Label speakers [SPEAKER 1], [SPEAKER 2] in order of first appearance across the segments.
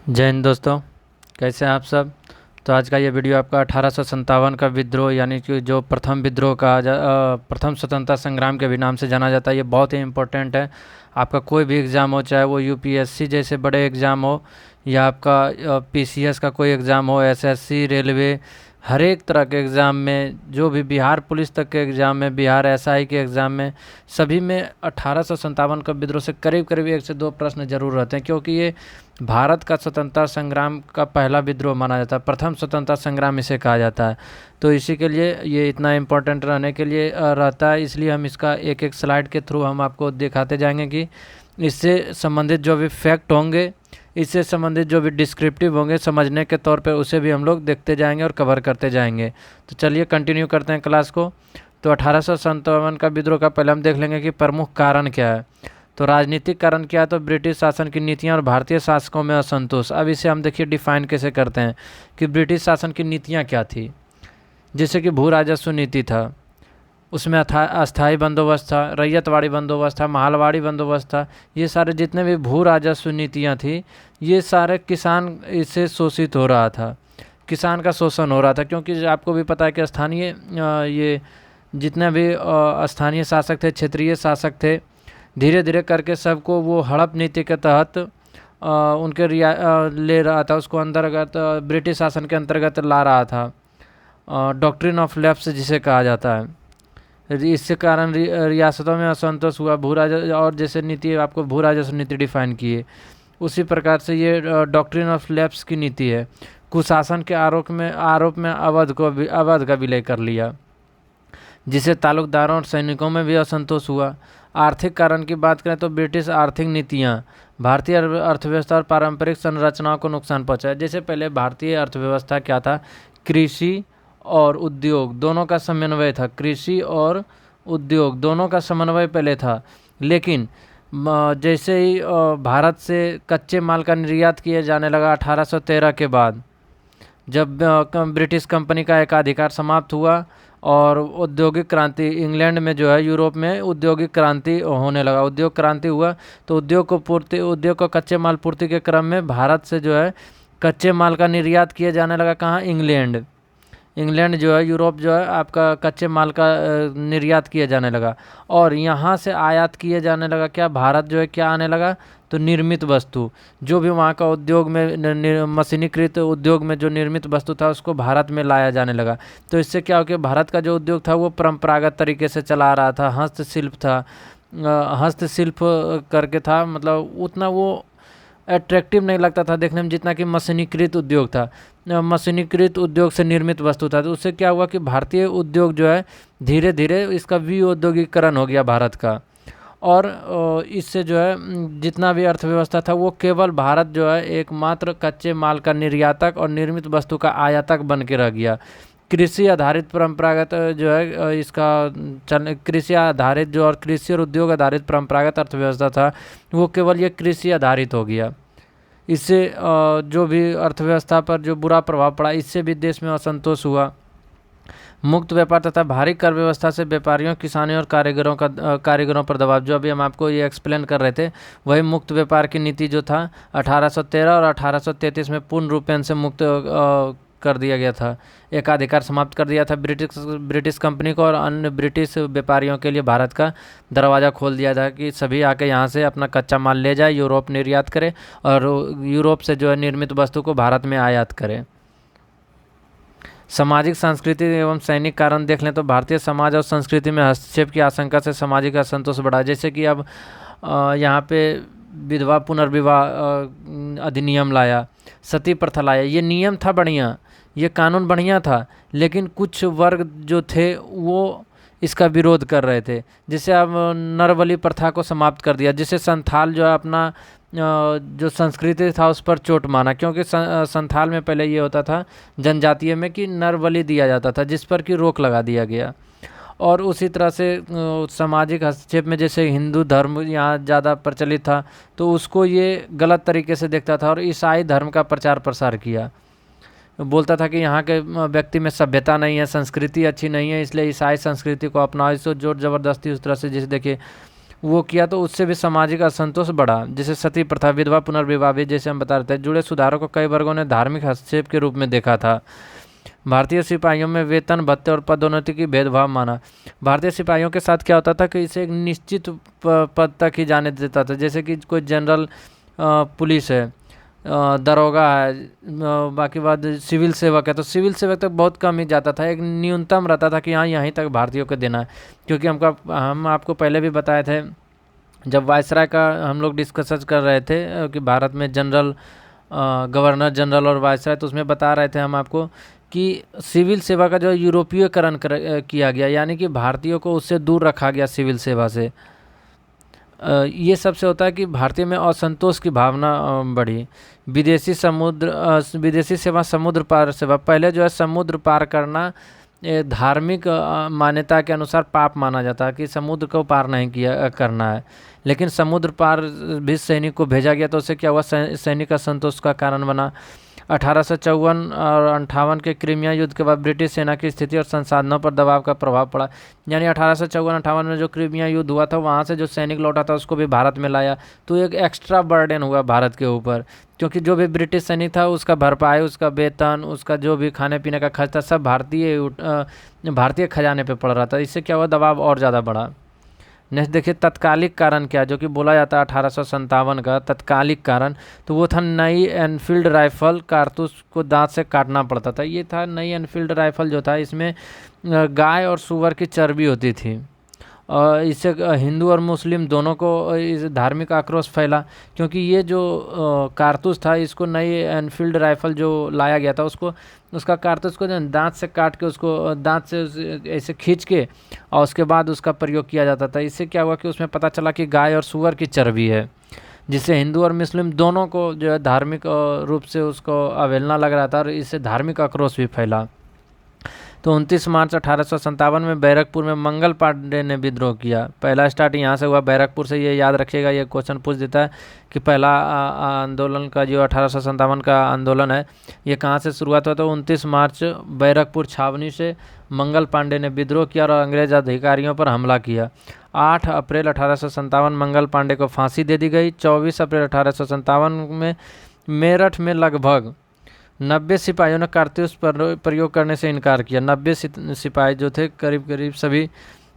[SPEAKER 1] जय हिंद दोस्तों, कैसे हैं आप सब। तो आज का ये वीडियो आपका 1857 का विद्रोह यानी कि जो प्रथम विद्रोह प्रथम स्वतंत्रता संग्राम के भी नाम से जाना जाता है, ये बहुत ही इम्पोर्टेंट है। आपका कोई भी एग्ज़ाम हो, चाहे वो यूपीएससी जैसे बड़े एग्ज़ाम हो या आपका पीसीएस का कोई एग्ज़ाम हो, एसएससी, रेलवे, हर एक तरह के एग्ज़ाम में, जो भी बिहार पुलिस तक के एग्ज़ाम में, बिहार एसआई के एग्ज़ाम में, सभी में 1857 का विद्रोह से करीब करीब 1 से 2 प्रश्न जरूर रहते हैं, क्योंकि ये भारत का स्वतंत्रता संग्राम का पहला विद्रोह माना जाता है। प्रथम स्वतंत्रता संग्राम इसे कहा जाता है। तो इसी के लिए ये इतना इम्पोर्टेंट रहने के लिए रहता है, इसलिए हम इसका एक एक स्लाइड के थ्रू हम आपको दिखाते जाएंगे कि इससे संबंधित जो भी फैक्ट होंगे, इससे संबंधित जो भी डिस्क्रिप्टिव होंगे समझने के तौर पर, उसे भी हम लोग देखते जाएंगे और कवर करते जाएंगे। तो चलिए कंटिन्यू करते हैं क्लास को। तो 1857 का विद्रोह का पहले हम देख लेंगे कि प्रमुख कारण क्या है। तो राजनीतिक कारण क्या है, तो ब्रिटिश शासन की नीतियां और भारतीय शासकों में असंतोष। अब इसे हम देखिए डिफाइन कैसे करते हैं कि ब्रिटिश शासन की नीतियां क्या थी। जैसे कि भू राजस्व नीति था, उसमें अस्थाई बंदोबस्त था, रैयतवाड़ी बंदोबस्त था, महलवाड़ी बंदोबस्त था। ये सारे जितने भी भू राजस्व नीतियाँ थी, ये सारे किसान इससे शोषित हो रहा था, किसान का शोषण हो रहा था। क्योंकि आपको भी पता है कि स्थानीय ये जितने भी स्थानीय शासक थे, क्षेत्रीय शासक थे, धीरे धीरे करके सबको वो हड़प नीति के तहत उनके ले रहा था, उसको अंतर्गत ब्रिटिश शासन के अंतर्गत ला रहा था। डॉक्ट्रिन ऑफ लैप्स जिसे कहा जाता है। इससे कारण रियासतों में असंतोष हुआ। भू राजस्व और जैसे नीति आपको भू राजस्व नीति डिफाइन की है, उसी प्रकार से ये डॉक्ट्रिन ऑफ लैप्स की नीति है। कुशासन के आरोप में अवध का विलय कर लिया, जिससे तालुकदारों और सैनिकों में भी असंतोष हुआ। आर्थिक कारण की बात करें तो ब्रिटिश आर्थिक नीतियाँ भारतीय अर्थव्यवस्था और पारंपरिक संरचनाओं को नुकसान पहुंचाया। जैसे पहले भारतीय अर्थव्यवस्था क्या था, कृषि और उद्योग दोनों का समन्वय था। कृषि और उद्योग दोनों का समन्वय पहले था, लेकिन जैसे ही भारत से कच्चे माल का निर्यात किया जाने लगा 1813 के बाद, जब ब्रिटिश कंपनी का एकाधिकार समाप्त हुआ और औद्योगिक क्रांति इंग्लैंड में जो है, यूरोप में औद्योगिक क्रांति होने लगा, उद्योग क्रांति हुआ, तो उद्योग को कच्चे माल पूर्ति के क्रम में भारत से जो है कच्चे माल का निर्यात किया जाने लगा। कहाँ? इंग्लैंड जो है, यूरोप जो है, आपका कच्चे माल का निर्यात किया जाने लगा, और यहाँ से आयात किए जाने लगा क्या, भारत जो है क्या आने लगा, तो निर्मित वस्तु, जो भी वहाँ का उद्योग में मशीनीकृत उद्योग में जो निर्मित वस्तु था, उसको भारत में लाया जाने लगा। तो इससे क्या हो गया, भारत का जो उद्योग था वो परंपरागत तरीके से चला रहा था, हस्तशिल्प था, हस्तशिल्प करके था, मतलब उतना वो अट्रैक्टिव नहीं लगता था देखने में जितना कि मशीनीकृत उद्योग था। मशीनीकृत उद्योग से निर्मित वस्तु था, तो उससे क्या हुआ कि भारतीय उद्योग जो है धीरे धीरे इसका विऔद्योगिकरण हो गया भारत का, और इससे जो है जितना भी अर्थव्यवस्था था वो केवल भारत जो है एकमात्र कच्चे माल का निर्यातक और निर्मित वस्तु का आयातक बन के रह गया। कृषि आधारित परंपरागत जो है कृषि आधारित जो और कृषि और उद्योग आधारित परंपरागत अर्थव्यवस्था था, वो केवल ये कृषि आधारित हो गया। इससे जो भी अर्थव्यवस्था पर जो बुरा प्रभाव पड़ा, इससे भी देश में असंतोष हुआ। मुक्त व्यापार तथा भारी कर व्यवस्था से व्यापारियों, किसानों और कारीगरों पर दबाव, जो अभी हम आपको ये एक्सप्लेन कर रहे थे, वही मुक्त व्यापार की नीति जो था 1813 और 1833 में पूर्ण रूपेण से मुक्त कर दिया गया था। एकाधिकार समाप्त कर दिया था ब्रिटिश कंपनी को, और अन्य ब्रिटिश व्यापारियों के लिए भारत का दरवाज़ा खोल दिया था कि सभी आके यहाँ से अपना कच्चा माल ले जाए, यूरोप निर्यात करे और यूरोप से जो है निर्मित वस्तु को भारत में आयात करे। सामाजिक, सांस्कृतिक एवं सैनिक कारण देख लें तो भारतीय समाज और संस्कृति में हस्तक्षेप की आशंका से सामाजिक असंतोष बढ़ा। जैसे कि अब यहाँ पे विधवा पुनर्विवाह अधिनियम लाया, सती प्रथा लाया। ये नियम था बढ़िया, ये कानून बढ़िया था, लेकिन कुछ वर्ग जो थे वो इसका विरोध कर रहे थे। जैसे अब नरबली प्रथा को समाप्त कर दिया, जिससे संथाल जो है अपना जो संस्कृति था उस पर चोट माना, क्योंकि संथाल में पहले ये होता था जनजातीय में कि नर बलि दिया जाता था, जिस पर कि रोक लगा दिया गया। और उसी तरह से सामाजिक हस्तक्षेप में जैसे हिंदू धर्म यहाँ ज़्यादा प्रचलित था, तो उसको ये गलत तरीके से देखता था और ईसाई धर्म का प्रचार प्रसार किया। बोलता था कि यहाँ के व्यक्ति में सभ्यता नहीं है, संस्कृति अच्छी नहीं है, इसलिए ईसाई संस्कृति को अपनाओ। इसको जोर ज़बरदस्ती उस तरह से, जैसे देखिए वो किया तो उससे भी सामाजिक असंतोष बढ़ा। जैसे सती प्रथा, विधवा पुनर्विवाह भी जैसे हम बता रहे थे, जुड़े सुधारों को कई वर्गों ने धार्मिक हस्तक्षेप के रूप में देखा था। भारतीय सिपाहियों में वेतन भत्ते और पदोन्नति की भेदभाव माना। भारतीय सिपाहियों के साथ क्या होता था कि इसे एक निश्चित पद तक ही जाने देता था, जैसे कि कोई जनरल पुलिस है, दरोगा है, बाकी बाद सिविल सेवक है, तो सिविल सेवक तक बहुत कम ही जाता था। एक न्यूनतम रहता था कि हाँ यहीं तक भारतीयों को देना है। क्योंकि हम आपको पहले भी बताए थे, जब वायसराय का हम लोग डिस्कस कर रहे थे कि भारत में जनरल, गवर्नर जनरल और वायसराय, तो उसमें बता रहे थे हम आपको कि सिविल सेवा का जो यूरोपीयकरण किया गया, यानी कि भारतीयों को उससे दूर रखा गया सिविल सेवा से। ये सबसे होता है कि भारतीय में असंतोष की भावना बढ़ी। विदेशी सेवा, समुद्र पार सेवा। पहले जो है समुद्र पार करना ये धार्मिक मान्यता के अनुसार पाप माना जाता है कि समुद्र को पार नहीं किया करना है। लेकिन समुद्र पार भी सैनिक को भेजा गया, तो उससे क्या हुआ, सैनिक असंतोष का कारण बना। 1854 और 58 के क्रीमिया युद्ध के बाद ब्रिटिश सेना की स्थिति और संसाधनों पर दबाव का प्रभाव पड़ा। यानी 1854-58 में जो क्रीमिया युद्ध हुआ था, वहाँ से जो सैनिक लौटा था उसको भी भारत में लाया, तो एक एक्स्ट्रा बर्डन हुआ भारत के ऊपर। क्योंकि जो भी ब्रिटिश सैनिक था उसका भरपाई, उसका वेतन, उसका जो भी खाने पीने का खर्च था, सब भारतीय खजाने पे पड़ रहा था। इससे क्या हुआ, दबाव और ज़्यादा बढ़ा। नेक्स्ट देखिए तत्कालिक कारण क्या, जो कि बोला जाता है 1857 का तत्कालिक कारण, तो वो था नई एनफील्ड राइफल, कारतूस को दांत से काटना पड़ता था। ये था नई एनफील्ड राइफल जो था, इसमें गाय और सूअर की चर्बी होती थी। और इससे हिंदू और मुस्लिम दोनों को इस धार्मिक आक्रोश फैला। क्योंकि ये जो कारतूस था, इसको नई एनफील्ड राइफल जो लाया गया था, उसका कारतूस को दांत से काट के, उसको दांत से ऐसे खींच के और उसके बाद उसका प्रयोग किया जाता था। इससे क्या हुआ कि उसमें पता चला कि गाय और सूअर की चर्बी है, जिससे हिंदू और मुस्लिम दोनों को जो है धार्मिक रूप से उसको अवहेलना लग रहा था और इससे धार्मिक आक्रोश भी फैला। तो 29 मार्च 1857 में बैरकपुर में मंगल पांडे ने विद्रोह किया। पहला स्टार्ट यहाँ से हुआ, बैरकपुर से। ये याद रखिएगा, ये क्वेश्चन पूछ देता है कि पहला आंदोलन का जो 1857 का आंदोलन है, ये कहाँ से शुरुआत हुआ। तो 29 मार्च बैरकपुर छावनी से मंगल पांडे ने विद्रोह किया और अंग्रेज अधिकारियों पर हमला किया। 8 अप्रैल 1857 मंगल पांडे को फांसी दे दी गई। 24 अप्रैल 1857 में मेरठ में लगभग 90 सिपाहियों ने कारतूस पर प्रयोग करने से इनकार किया। 90 सिपाही जो थे करीब करीब सभी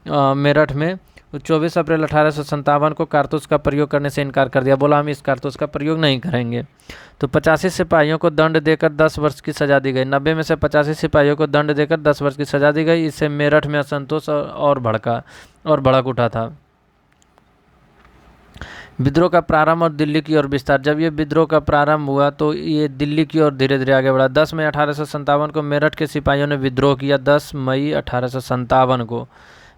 [SPEAKER 1] मेरठ में 24 अप्रैल 1857 को कारतूस का प्रयोग करने से इनकार कर दिया। बोला हम इस कारतूस का प्रयोग नहीं करेंगे। तो 85 सिपाहियों को दंड देकर 10 वर्ष की सज़ा दी गई। 90 में से 85 सिपाहियों को दंड देकर 10 वर्ष की सज़ा दी गई। इससे मेरठ में असंतोष और भड़क उठा था। विद्रोह का प्रारंभ और दिल्ली की ओर विस्तार। जब ये विद्रोह का प्रारंभ हुआ तो ये दिल्ली की ओर धीरे धीरे आगे बढ़ा। 10 मई 1857 को मेरठ के सिपाहियों ने विद्रोह किया। 10 मई 1857 को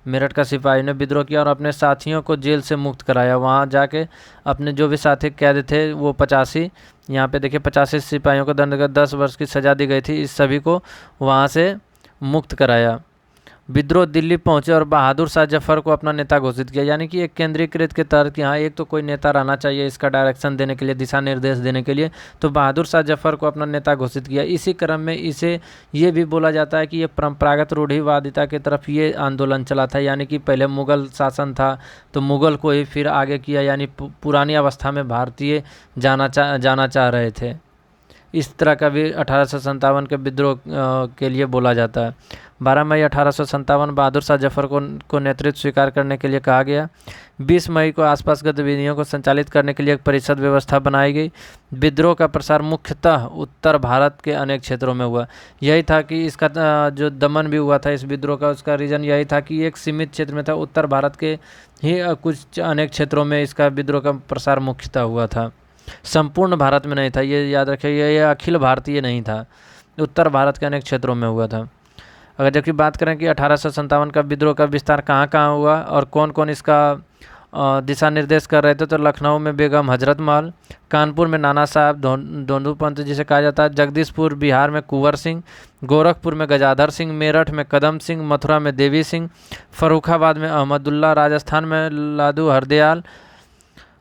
[SPEAKER 1] मेरठ का सिपाही ने विद्रोह किया और अपने साथियों को जेल से मुक्त कराया। वहाँ जाके अपने जो भी साथी कैद थे वो 85, यहाँ पे देखिए 85 सिपाहियों को दंड कर 10 वर्ष की सज़ा दी गई थी। इस सभी को वहाँ से मुक्त कराया। विद्रोह दिल्ली पहुंचे और बहादुर शाह जफर को अपना नेता घोषित किया। यानी कि एक केंद्रीकृत के तहत यहाँ एक तो कोई नेता रहना चाहिए इसका डायरेक्शन देने के लिए, दिशा निर्देश देने के लिए। तो बहादुर शाह जफर को अपना नेता घोषित किया। इसी क्रम में इसे ये भी बोला जाता है कि ये परंपरागत रूढ़िवादिता की तरफ ये आंदोलन चला था। यानी कि पहले मुग़ल शासन था तो मुग़ल को ही फिर आगे किया, यानी पुरानी अवस्था में भारतीय जाना चाह रहे थे। इस तरह का भी 1857 के विद्रोह के लिए बोला जाता है। 12 मई 1857 बहादुर शाह जफर को नेतृत्व स्वीकार करने के लिए कहा गया। 20 मई को आसपास गतिविधियों को संचालित करने के लिए एक परिषद व्यवस्था बनाई गई। विद्रोह का प्रसार मुख्यतः उत्तर भारत के अनेक क्षेत्रों में हुआ। यही था कि इसका जो दमन भी हुआ था इस विद्रोह का, उसका रीज़न यही था कि एक सीमित क्षेत्र में था, उत्तर भारत के ही कुछ अनेक क्षेत्रों में इसका विद्रोह का प्रसार मुख्यतः हुआ था, संपूर्ण भारत में नहीं था। ये याद रखिए, ये अखिल भारतीय नहीं था, उत्तर भारत के अनेक क्षेत्रों में हुआ था। अगर जबकि बात करें कि 1857 का विद्रोह का विस्तार कहाँ कहाँ हुआ और कौन कौन इसका दिशा निर्देश कर रहे थे, तो लखनऊ में बेगम हजरत महल, कानपुर में नाना साहब धोंडूपंत जिसे कहा जाता है, जगदीशपुर बिहार में कुंवर सिंह, गोरखपुर में गजाधर सिंह, मेरठ में कदम सिंह, मथुरा में देवी सिंह, फर्रुखाबाद में अहमदुल्ला, राजस्थान में लादू हरदयाल,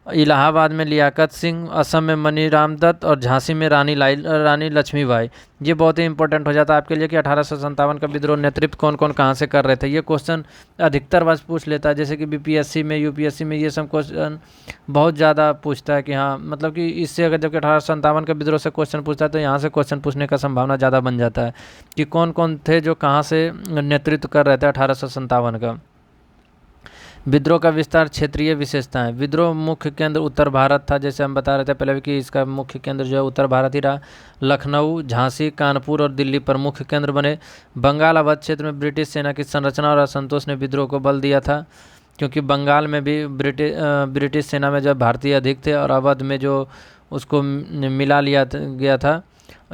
[SPEAKER 1] इलाहाबाद में लियाकत सिंह, असम में मनीराम दत्त और झांसी में रानी लक्ष्मीबाई। ये बहुत ही इंपॉर्टेंट हो जाता है आपके लिए कि 1857 का विद्रोह नेतृत्व कौन कौन कहाँ से कर रहे थे। ये क्वेश्चन अधिकतर बस पूछ लेता है, जैसे कि बीपीएससी में, यूपीएससी में ये सब क्वेश्चन बहुत ज़्यादा पूछता है कि हाँ, मतलब कि इससे अगर जबकि 1857 का विद्रोह से क्वेश्चन पूछता है तो यहाँ से क्वेश्चन पूछने का संभावना ज़्यादा बन जाता है कि कौन कौन थे जो कहाँ से नेतृत्व कर रहे थे 1857 का। विद्रोह का विस्तार, क्षेत्रीय विशेषताएं। विद्रोह मुख्य केंद्र उत्तर भारत था, जैसे हम बता रहे थे पहले भी कि इसका मुख्य केंद्र जो है उत्तर भारत ही रहा। लखनऊ, झांसी, कानपुर और दिल्ली पर मुख्य केंद्र बने। बंगाल अवध क्षेत्र में ब्रिटिश सेना की संरचना और असंतोष ने विद्रोह को बल दिया था, क्योंकि बंगाल में भी ब्रिटिश सेना में जो भारतीय अधिक थे और अवध में जो उसको मिला लिया गया था,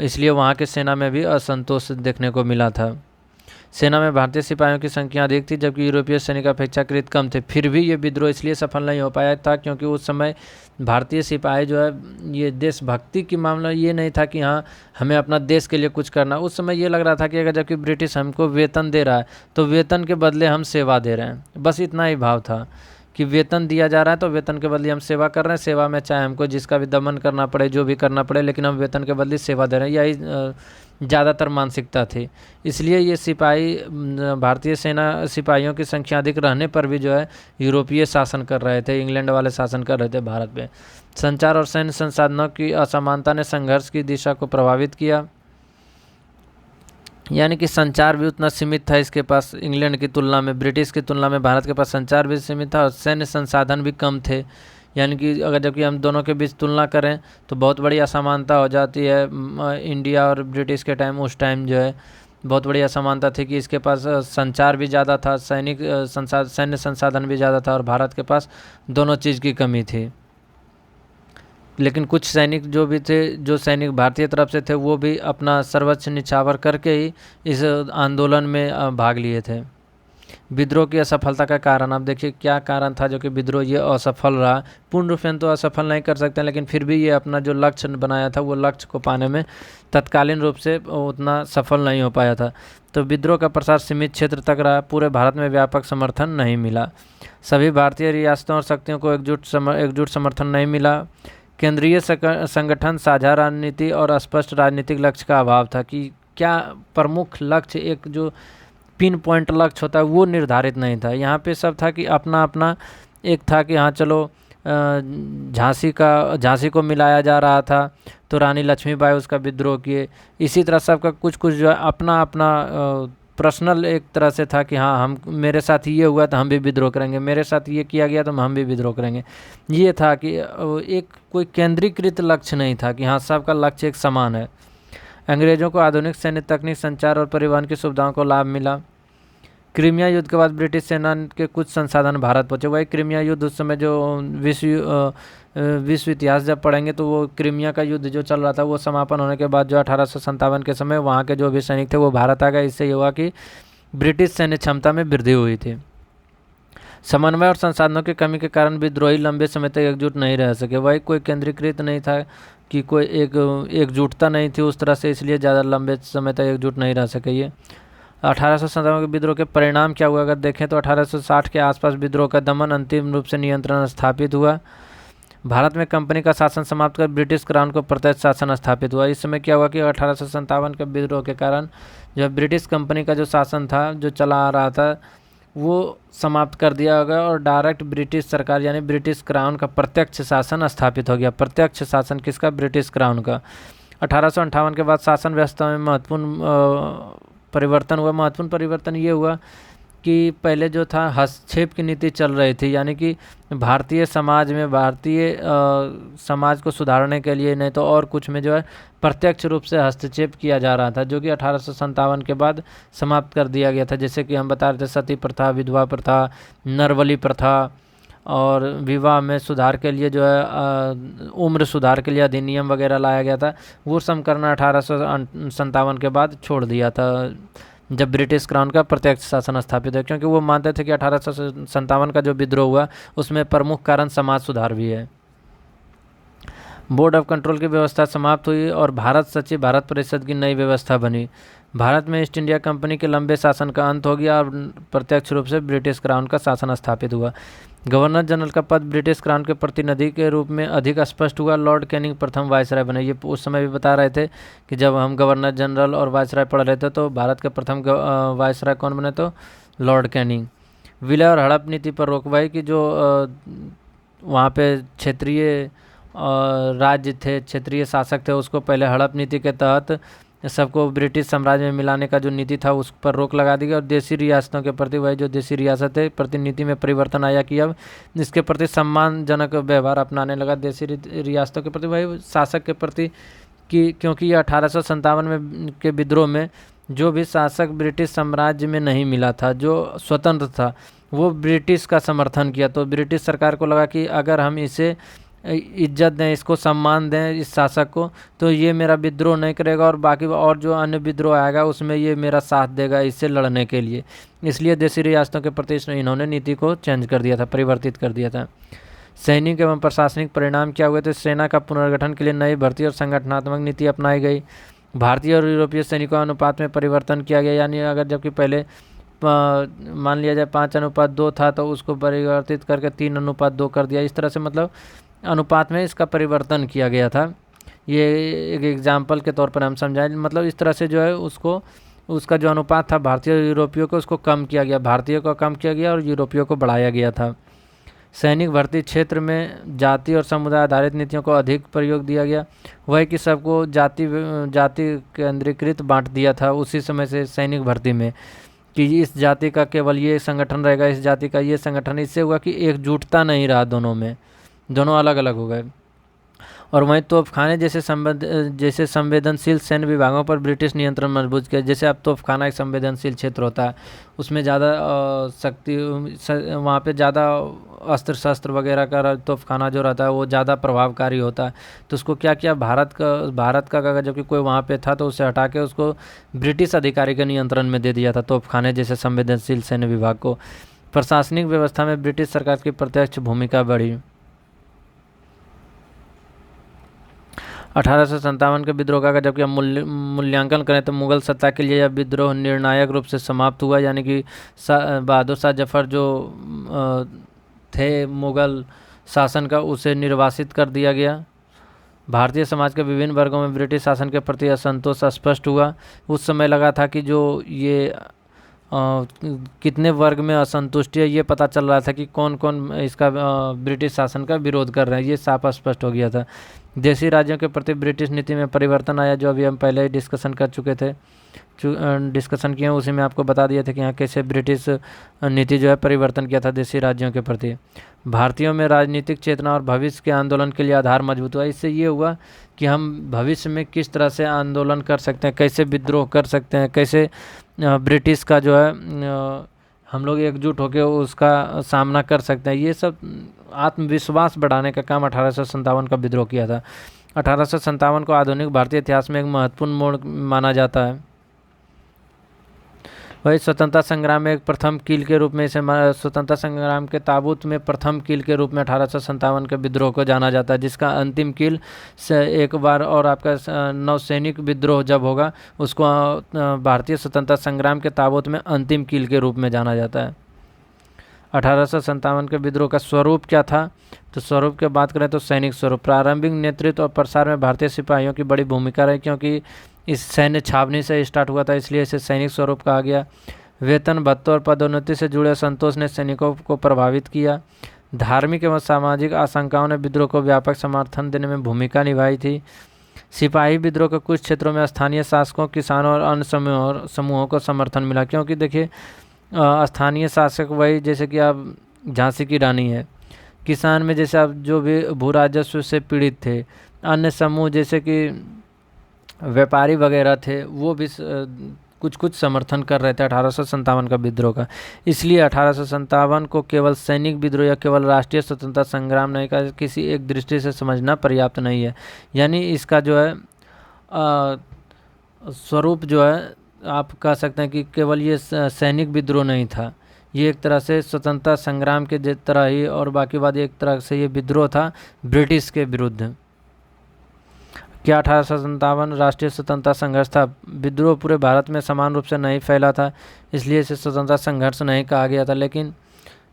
[SPEAKER 1] इसलिए वहाँ के सेना में भी असंतोष देखने को मिला था। सेना में भारतीय सिपाहियों की संख्या अधिक थी, जबकि यूरोपीय सैनिक अपेक्षाकृत कम थे। फिर भी ये विद्रोह इसलिए सफल नहीं हो पाया था क्योंकि उस समय भारतीय सिपाही जो है, ये देशभक्ति की मामला ये नहीं था कि हाँ हमें अपना देश के लिए कुछ करना। उस समय ये लग रहा था कि अगर जबकि ब्रिटिश हमको वेतन दे रहा है तो वेतन के बदले हम सेवा दे रहे हैं, बस इतना ही भाव था कि वेतन दिया जा रहा है तो वेतन के बदले हम सेवा कर रहे हैं। सेवा में चाहे हमको जिसका भी दमन करना पड़े, जो भी करना पड़े, लेकिन हम वेतन के बदले सेवा दे रहे हैं, यही ज़्यादातर मानसिकता थी। इसलिए ये सिपाही, भारतीय सेना सिपाहियों की संख्या अधिक रहने पर भी जो है यूरोपीय शासन कर रहे थे, इंग्लैंड वाले शासन कर रहे थे भारत पे। संचार और सैन्य संसाधनों की असमानता ने संघर्ष की दिशा को प्रभावित किया, यानी कि संचार भी उतना सीमित था इसके पास इंग्लैंड की तुलना में, ब्रिटिश की तुलना में भारत के पास संचार भी सीमित था और सैन्य संसाधन भी कम थे। यानी कि अगर जबकि हम दोनों के बीच तुलना करें तो बहुत बड़ी असमानता हो जाती है। इंडिया और ब्रिटिश के टाइम, उस टाइम जो है बहुत बड़ी असमानता थी कि इसके पास संचार भी ज़्यादा था, सैन्य संसाधन भी ज़्यादा था, और भारत के पास दोनों चीज़ की कमी थी। लेकिन कुछ सैनिक जो भी थे, जो सैनिक भारतीय तरफ से थे, वो भी अपना सर्वोच्च निछावर करके ही इस आंदोलन में भाग लिए थे। विद्रोह की असफलता का कारण, आप देखिए क्या कारण था जो कि विद्रोह ये असफल रहा। पूर्ण रूप से तो असफल नहीं कर सकते, लेकिन फिर भी ये अपना जो लक्ष्य बनाया था वो लक्ष्य को पाने में तत्कालीन रूप से उतना सफल नहीं हो पाया था। तो विद्रोह का प्रसार सीमित क्षेत्र तक रहा, पूरे भारत में व्यापक समर्थन नहीं मिला। सभी भारतीय रियासतों और शक्तियों को एकजुट समर्थन नहीं मिला। केंद्रीय संगठन, साझा रणनीति और स्पष्ट राजनीतिक लक्ष्य का अभाव था कि क्या प्रमुख लक्ष्य, एक जो पिन पॉइंट लक्ष्य होता है वो निर्धारित नहीं था। यहाँ पे सब था कि अपना अपना, एक था कि हाँ चलो झांसी को मिलाया जा रहा था तो रानी लक्ष्मीबाई उसका विद्रोह किए। इसी तरह सबका कुछ कुछ जो है अपना अपना पर्सनल एक तरह से था कि हाँ हम, मेरे साथ ये हुआ तो हम भी विद्रोह करेंगे, मेरे साथ ये किया गया तो हम भी विद्रोह करेंगे। ये था कि एक कोई केंद्रीकृत लक्ष्य नहीं था कि हाँ सबका लक्ष्य एक समान है। अंग्रेज़ों को आधुनिक सैन्य तकनीक, संचार और परिवहन की सुविधाओं को लाभ मिला। क्रीमिया युद्ध के बाद ब्रिटिश सेना के कुछ संसाधन भारत पहुँचे। वही क्रीमिया युद्ध उस समय जो विश्व इतिहास जब पढ़ेंगे तो वो क्रीमिया का युद्ध जो चल रहा था वो समापन होने के बाद जो 1857 के समय वहाँ के जो भी सैनिक थे वो भारत आ गए। इससे ये हुआ कि ब्रिटिश सैन्य क्षमता में वृद्धि हुई थी। समन्वय और संसाधनों की कमी के कारण विद्रोही लंबे समय तक एकजुट नहीं रह सके। वही कोई केंद्रीकृत नहीं था कि कोई एकजुटता नहीं थी उस तरह से, इसलिए ज़्यादा लंबे समय तक एकजुट नहीं रह सके। ये 1857 के विद्रोह के परिणाम क्या हुआ, अगर देखें तो 1860 के आसपास विद्रोह का दमन, अंतिम रूप से नियंत्रण स्थापित हुआ। भारत में कंपनी का शासन समाप्त कर ब्रिटिश क्राउन को प्रत्यक्ष शासन स्थापित हुआ। इस समय क्या हुआ कि 1857 के विद्रोह के कारण जो ब्रिटिश कंपनी का जो शासन था, जो चला आ रहा था, वो समाप्त कर दिया गया और डायरेक्ट ब्रिटिश सरकार यानी ब्रिटिश क्राउन का प्रत्यक्ष शासन स्थापित हो गया। प्रत्यक्ष शासन किसका? ब्रिटिश क्राउन का। 1858 के बाद शासन व्यवस्था में महत्वपूर्ण परिवर्तन हुआ। महत्वपूर्ण परिवर्तन ये हुआ कि पहले जो था हस्तक्षेप की नीति चल रही थी, यानी कि भारतीय समाज में, भारतीय समाज को सुधारने के लिए नहीं तो और कुछ में जो है प्रत्यक्ष रूप से हस्तक्षेप किया जा रहा था, जो कि 1857 के बाद समाप्त कर दिया गया था। जैसे कि हम बता रहे थे सती प्रथा, विधवा प्रथा, नरबली प्रथा, और विवाह में सुधार के लिए जो है उम्र सुधार के लिए अधिनियम वगैरह लाया गया था। वो सब करना 1857 के बाद छोड़ दिया था जब ब्रिटिश क्राउन का प्रत्यक्ष शासन स्थापित है, क्योंकि वो मानते थे कि 1857 का जो विद्रोह हुआ उसमें प्रमुख कारण समाज सुधार भी है। बोर्ड ऑफ कंट्रोल की व्यवस्था समाप्त हुई और भारत सचिव भारत परिषद की नई व्यवस्था बनी। भारत में ईस्ट इंडिया कंपनी के लंबे शासन का अंत हो गया और प्रत्यक्ष रूप से ब्रिटिश क्राउन का शासन स्थापित हुआ। गवर्नर जनरल का पद ब्रिटिश क्राउन के प्रतिनिधि के रूप में अधिक स्पष्ट हुआ। लॉर्ड कैनिंग प्रथम वायसराय बने। ये उस समय भी बता रहे थे कि जब हम गवर्नर जनरल और वायसराय पढ़ रहे थे तो भारत के प्रथम वायसराय कौन बने, तो लॉर्ड कैनिंग। विलय और हड़प नीति पर रोक भाई कि जो वहाँ पे क्षेत्रीय राज्य थे, क्षेत्रीय शासक थे, उसको पहले हड़प नीति के तहत सबको ब्रिटिश साम्राज्य में मिलाने का जो नीति था उस पर रोक लगा दी गई और देसी रियासतों के प्रति वही जो देसी रियासत है प्रति नीति में परिवर्तन आया कि अब इसके प्रति सम्मानजनक व्यवहार अपनाने लगा देसी रियासतों के प्रति, वही शासक के प्रति कि क्योंकि ये 1857 में के विद्रोह में जो भी शासक ब्रिटिश साम्राज्य में नहीं मिला था, जो स्वतंत्र था, वो ब्रिटिश का समर्थन किया। तो ब्रिटिश सरकार को लगा कि अगर हम इसे इज्जत दें, इसको सम्मान दें, इस शासक को, तो ये मेरा विद्रोह नहीं करेगा और बाकी और जो अन्य विद्रोह आएगा उसमें ये मेरा साथ देगा इससे लड़ने के लिए। इसलिए देसी रियासतों के प्रति इन्होंने नीति को चेंज कर दिया था, परिवर्तित कर दिया था। सैनिक एवं प्रशासनिक परिणाम क्या हुए थे? सेना का पुनर्गठन के लिए नई भर्ती और संगठनात्मक नीति अपनाई गई। भारतीय और यूरोपीय सैनिकों अनुपात में परिवर्तन किया गया, यानी अगर जबकि पहले मान लिया जाए 5:2 था तो उसको परिवर्तित करके 3:2 कर दिया। इस तरह से मतलब अनुपात में इसका परिवर्तन किया गया था। ये एक एग्जाम्पल के तौर पर हम समझाएं, मतलब इस तरह से जो है उसको उसका जो अनुपात था भारतीय और यूरोपियों को उसको कम किया गया, भारतीयों को कम किया गया और यूरोपियों को बढ़ाया गया था। सैनिक भर्ती क्षेत्र में जाति और समुदाय आधारित नीतियों को अधिक प्रयोग दिया गया। वह कि सबको जाति केंद्रीकृत बांट दिया था उसी समय से सैनिक भर्ती में कि इस जाति का केवल ये संगठन रहेगा, इस जाति का ये संगठन। इससे हुआ कि एकजुटता नहीं रहा दोनों में, दोनों अलग अलग हो गए। और वहीं तोपखाने जैसे संवेदनशील सैन्य विभागों पर ब्रिटिश नियंत्रण मजबूत किया। जैसे अब तोपखाना एक संवेदनशील क्षेत्र होता है, उसमें ज़्यादा शक्ति, वहाँ पे ज़्यादा अस्त्र शस्त्र वगैरह का तोपखाना जो रहता है वो ज़्यादा प्रभावकारी होता है। तो उसको क्या किया, भारत का अगर जबकि कोई वहाँ पे था तो उसे हटा के उसको ब्रिटिश अधिकारी के नियंत्रण में दे दिया था, तोपखाने जैसे संवेदनशील सैन्य विभाग को। प्रशासनिक व्यवस्था में ब्रिटिश सरकार की प्रत्यक्ष भूमिका बढ़ी। 1857 के विद्रोह का जबकि हम मूल्यांकन करें तो मुगल सत्ता के लिए यह विद्रोह निर्णायक रूप से समाप्त हुआ, यानी कि बहादुर शाह जफर जो थे मुगल शासन का, उसे निर्वासित कर दिया गया। भारतीय समाज के विभिन्न वर्गों में ब्रिटिश शासन के प्रति असंतोष स्पष्ट हुआ। उस समय लगा था कि जो ये कितने वर्ग में असंतुष्टि है ये पता चल रहा था कि कौन कौन इसका ब्रिटिश शासन का विरोध कर रहे हैं, ये साफ स्पष्ट हो गया था। देशी राज्यों के प्रति ब्रिटिश नीति में परिवर्तन आया, जो अभी हम पहले ही डिस्कशन कर चुके थे, डिस्कशन किए उसी में आपको बता दिए थे कि यहाँ कैसे ब्रिटिश नीति जो है परिवर्तन किया था देशी राज्यों के प्रति। भारतीयों में राजनीतिक चेतना और भविष्य के आंदोलन के लिए आधार मजबूत हुआ। इससे ये हुआ कि हम भविष्य में किस तरह से आंदोलन कर सकते हैं, कैसे विद्रोह कर सकते हैं, कैसे ब्रिटिश का जो है हम लोग एकजुट होकर उसका सामना कर सकते हैं। ये सब आत्मविश्वास बढ़ाने का काम 1857 का विद्रोह किया था। 1857 को आधुनिक भारतीय इतिहास में एक महत्वपूर्ण मोड़ माना जाता है। वही स्वतंत्रता संग्राम में एक प्रथम कील के रूप में इसे स्वतंत्रता संग्राम के ताबूत में प्रथम कील के रूप में 1857 के विद्रोह को जाना जाता है, जिसका अंतिम कील से एक बार और आपका नौसैनिक विद्रोह जब होगा उसको भारतीय स्वतंत्रता संग्राम के ताबूत में अंतिम कील के रूप में जाना जाता है। 1857 के विद्रोह का स्वरूप क्या था? तो स्वरूप की बात करें तो सैनिक स्वरूप। प्रारंभिक नेतृत्व और प्रसार में भारतीय सिपाहियों की बड़ी भूमिका रही, क्योंकि इस सैन्य छावनी से स्टार्ट हुआ था, इसलिए इसे सैनिक स्वरूप कहा गया। वेतन भत्तों और पदोन्नति से जुड़े असंतोष ने सैनिकों को प्रभावित किया। धार्मिक एवं सामाजिक आशंकाओं ने विद्रोह को व्यापक समर्थन देने में भूमिका निभाई थी। सिपाही विद्रोह के कुछ क्षेत्रों में स्थानीय शासकों, किसानों और अन्य समूहों को समर्थन मिला, क्योंकि देखिए स्थानीय शासक वही जैसे कि आप झांसी की रानी है, किसान में जैसे आप जो भी भू राजस्व से पीड़ित थे, अन्य समूह जैसे कि व्यापारी वगैरह थे, वो भी कुछ कुछ समर्थन कर रहे थे 1857 का विद्रोह का। इसलिए 1857 को केवल सैनिक विद्रोह या केवल राष्ट्रीय स्वतंत्रता संग्राम नहीं का किसी एक दृष्टि से समझना पर्याप्त नहीं है। यानी इसका जो है स्वरूप जो है आप कह सकते हैं कि केवल ये सैनिक विद्रोह नहीं था, ये एक तरह से स्वतंत्रता संग्राम के तरह ही और बाकी बात एक तरह से ये विद्रोह था ब्रिटिश के विरुद्ध। क्या 1857 राष्ट्रीय स्वतंत्रता संघर्ष था? विद्रोह पूरे भारत में समान रूप से नहीं फैला था, इसलिए इसे स्वतंत्रता संघर्ष नहीं कहा गया था। लेकिन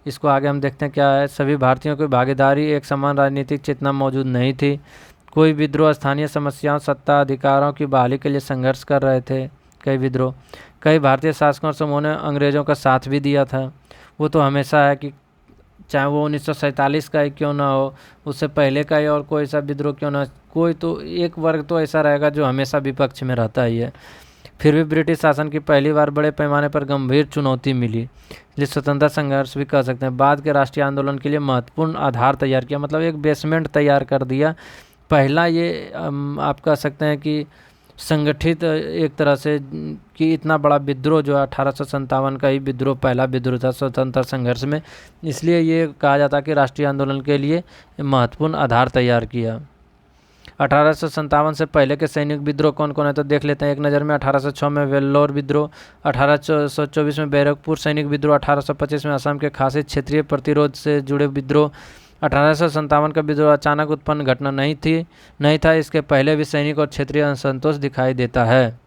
[SPEAKER 1] इसको आगे हम देखते हैं क्या है। सभी भारतीयों की भागीदारी, एक समान राजनीतिक चेतना मौजूद नहीं थी। कोई विद्रोह स्थानीय समस्याओं, सत्ता, अधिकारों की बहाली के लिए संघर्ष कर रहे थे। कई भारतीय शासकों और समूहों ने अंग्रेजों का साथ भी दिया था। वो तो हमेशा है कि चाहे वो 1947 का ही क्यों ना हो, उससे पहले का ही और कोई सा विद्रोह क्यों ना, कोई तो एक वर्ग तो ऐसा रहेगा जो हमेशा विपक्ष में रहता ही है। फिर भी ब्रिटिश शासन की पहली बार बड़े पैमाने पर गंभीर चुनौती मिली, जिस स्वतंत्रता संघर्ष भी कह सकते हैं। बाद के राष्ट्रीय आंदोलन के लिए महत्वपूर्ण आधार तैयार किया, मतलब एक बेसमेंट तैयार कर दिया। पहला ये आप कह सकते हैं कि संगठित एक तरह से कि इतना बड़ा विद्रोह जो 1857 का ही विद्रोह पहला विद्रोह था स्वतंत्रता संघर्ष में, इसलिए ये कहा जाता है कि राष्ट्रीय आंदोलन के लिए महत्वपूर्ण आधार तैयार किया। 1857 से पहले के सैनिक विद्रोह कौन कौन है तो देख लेते हैं एक नज़र में। 1806 में वेल्लोर विद्रोह, 1824 में बैरकपुर सैनिक विद्रोह, 1825 में असम के खासी क्षेत्रीय प्रतिरोध से जुड़े विद्रोह। 1857 का विद्रोह अचानक उत्पन्न घटना नहीं था, इसके पहले भी सैनिक और क्षेत्रीय असंतोष दिखाई देता है।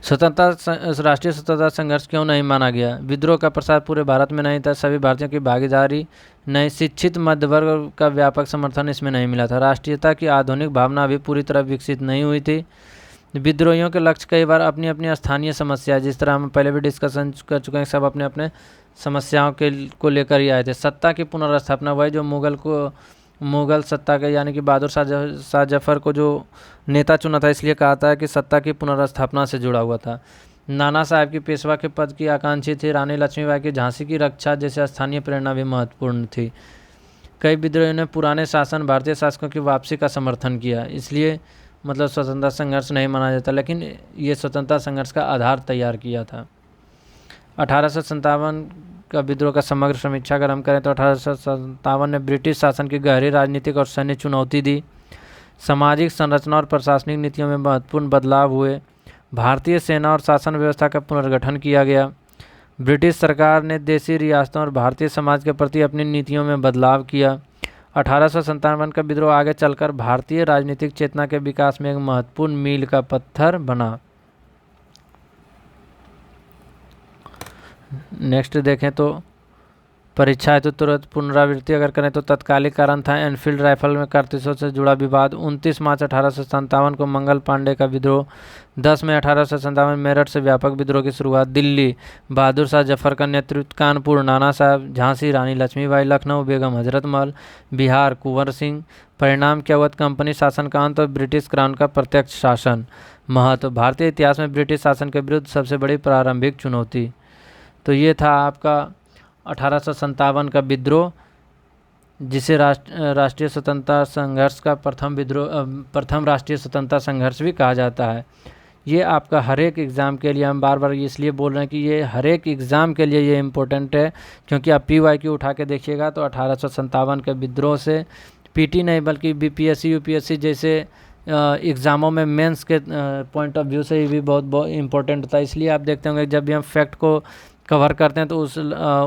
[SPEAKER 1] राष्ट्रीय स्वतंत्रता संघर्ष क्यों नहीं माना गया? विद्रोह का प्रसार पूरे भारत में नहीं था, सभी भारतीयों की भागीदारी नहीं, शिक्षित मध्य वर्ग का व्यापक समर्थन इसमें नहीं मिला था, राष्ट्रीयता की आधुनिक भावना अभी पूरी तरह विकसित नहीं हुई थी। विद्रोहियों के लक्ष्य कई बार अपनी अपनी स्थानीय समस्या, जिस तरह हम पहले भी डिस्कशन कर चुके हैं, सब अपने अपने समस्याओं को लेकर ही आए थे। सत्ता की पुनर्स्थापना, वही जो मुगल सत्ता के यानी कि बहादुर शाह जफर को जो नेता चुना था, इसलिए कहा था कि सत्ता की पुनर्स्थापना से जुड़ा हुआ था। नाना साहब की पेशवा के पद की आकांक्षी थी। रानी लक्ष्मीबाई की झांसी की रक्षा जैसे स्थानीय प्रेरणा भी महत्वपूर्ण थी। कई विद्रोहियों ने पुराने शासन, भारतीय शासकों की वापसी का समर्थन किया, इसलिए मतलब स्वतंत्रता संघर्ष नहीं माना जाता, लेकिन ये स्वतंत्रता संघर्ष का आधार तैयार किया था। 1857 का विद्रोह का समग्र समीक्षा अगर हम करें तो 1857 ने ब्रिटिश शासन की गहरी राजनीतिक और सैन्य चुनौती दी। सामाजिक संरचना और प्रशासनिक नीतियों में महत्वपूर्ण बदलाव हुए। भारतीय सेना और शासन व्यवस्था का पुनर्गठन किया गया। ब्रिटिश सरकार ने देशी रियासतों और भारतीय समाज के प्रति अपनी नीतियों में बदलाव किया। 1857 का विद्रोह आगे चलकर भारतीय राजनीतिक चेतना के विकास में एक महत्वपूर्ण मील का पत्थर बना। नेक्स्ट देखें तो परीक्षा हेतु तुरंत पुनरावृत्ति अगर करें तो तत्कालिक कारण था एनफील्ड राइफल में कारतूसों से जुड़ा विवाद। 29 मार्च 1857 को मंगल पांडे का विद्रोह। 10 मई 1857 मेरठ से व्यापक विद्रोह की शुरुआत। दिल्ली बहादुर शाह जफर का नेतृत्व। कानपुर नाना साहब, झांसी रानी लक्ष्मीबाई, लखनऊ बेगम हजरत महल, बिहार कुंवर सिंह। परिणाम क्या हुआ? कंपनी शासन का अंत और ब्रिटिश क्राउन का प्रत्यक्ष शासन। महत्व, भारतीय इतिहास में ब्रिटिश शासन के विरुद्ध सबसे बड़ी प्रारंभिक चुनौती। तो ये था आपका 1857 का विद्रोह, जिसे राष्ट्रीय स्वतंत्रता संघर्ष का प्रथम राष्ट्रीय स्वतंत्रता संघर्ष भी कहा जाता है। ये आपका हर एक एग्ज़ाम के लिए, हम बार बार इसलिए बोल रहे हैं कि ये हर एक एग्ज़ाम के लिए ये इम्पोर्टेंट है, क्योंकि आप PYQ उठा के देखिएगा तो 1857 के विद्रोह से PT नहीं बल्कि BPSC UPSC जैसे एग्ज़ामों में मेंस के पॉइंट ऑफ व्यू से भी बहुत इम्पोर्टेंट होता है। इसलिए आप देखते होंगे जब भी हम फैक्ट को कवर करते हैं तो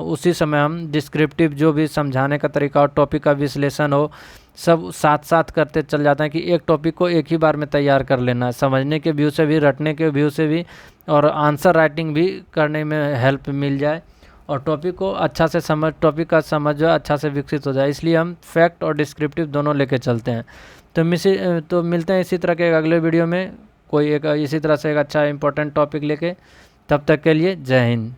[SPEAKER 1] उसी समय हम डिस्क्रिप्टिव जो भी समझाने का तरीका और टॉपिक का विश्लेषण हो, सब साथ साथ करते चल जाते हैं कि एक टॉपिक को एक ही बार में तैयार कर लेना है, समझने के व्यू से भी, रटने के व्यू से भी, और आंसर राइटिंग भी करने में हेल्प मिल जाए, और टॉपिक को अच्छा से टॉपिक का समझ जो है अच्छा से विकसित हो जाए। इसलिए हम फैक्ट और डिस्क्रिप्टिव दोनों लेके चलते हैं। तो मिलते हैं इसी तरह के अगले वीडियो में, कोई एक इसी तरह से एक अच्छा इंपॉर्टेंट टॉपिक लेके। तब तक के लिए जय हिंद।